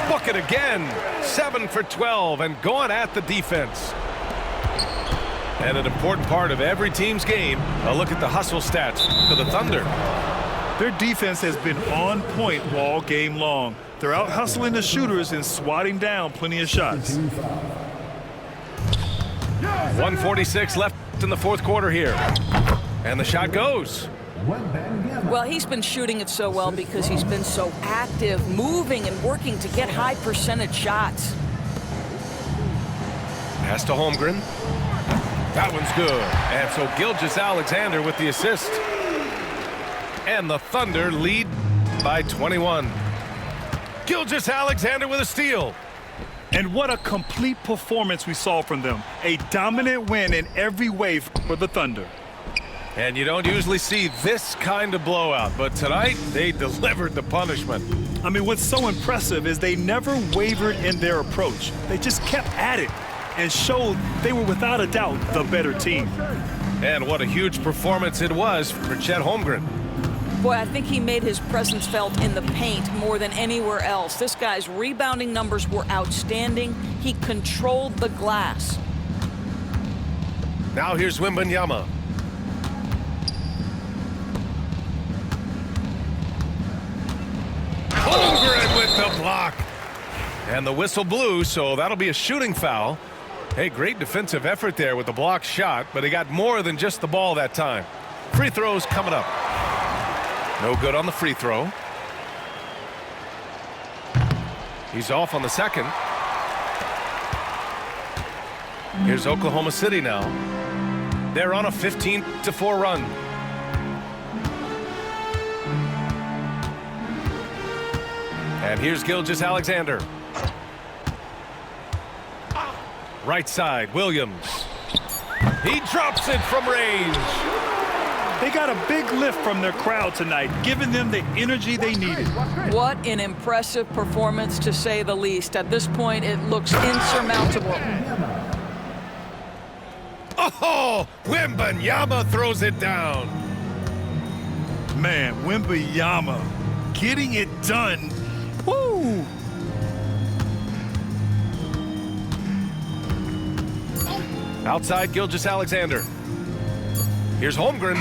Book it again. 7 for 12 and going at the defense. And an important part of every team's game, a look at the hustle stats for the Thunder. Their defense has been on point all game long. They're out hustling the shooters and swatting down plenty of shots. 1:46 left in the fourth quarter here. And the shot goes. Well, he's been shooting it so well because he's been so active, moving and working to get high percentage shots. Pass to Holmgren. That one's good. And so Gilgeous-Alexander with the assist. And the Thunder lead by 21. Gilgeous-Alexander with a steal. And what a complete performance we saw from them. A dominant win in every way for the Thunder. And you don't usually see this kind of blowout, but tonight they delivered the punishment. I mean, what's so impressive is they never wavered in their approach. They just kept at it and showed they were without a doubt the better team. And what a huge performance it was for Chet Holmgren. Boy, I think he made his presence felt in the paint more than anywhere else. This guy's rebounding numbers were outstanding. He controlled the glass. Now here's Wembanyama. Holmgren with the block. And the whistle blew, so that'll be a shooting foul. Hey, great defensive effort there with the block shot, but he got more than just the ball that time. Free throws coming up. No good on the free throw. He's off on the second. Here's Oklahoma City now. They're on a 15-4 run. And here's Gilgeous-Alexander. Right side, Williams. He drops it from range. They got a big lift from their crowd tonight, giving them the energy they needed. What an impressive performance, to say the least. At this point, it looks insurmountable. Oh, Wembanyama throws it down. Man, Wembanyama getting it done. Woo! Outside, Gilgeous-Alexander. Here's Holmgren.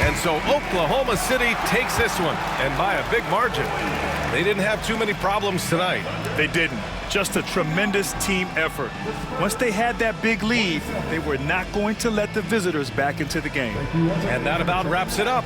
And so Oklahoma City takes this one, and by a big margin. They didn't have too many problems tonight. They didn't. Just a tremendous team effort. Once they had that big lead, they were not going to let the visitors back into the game. And that about wraps it up.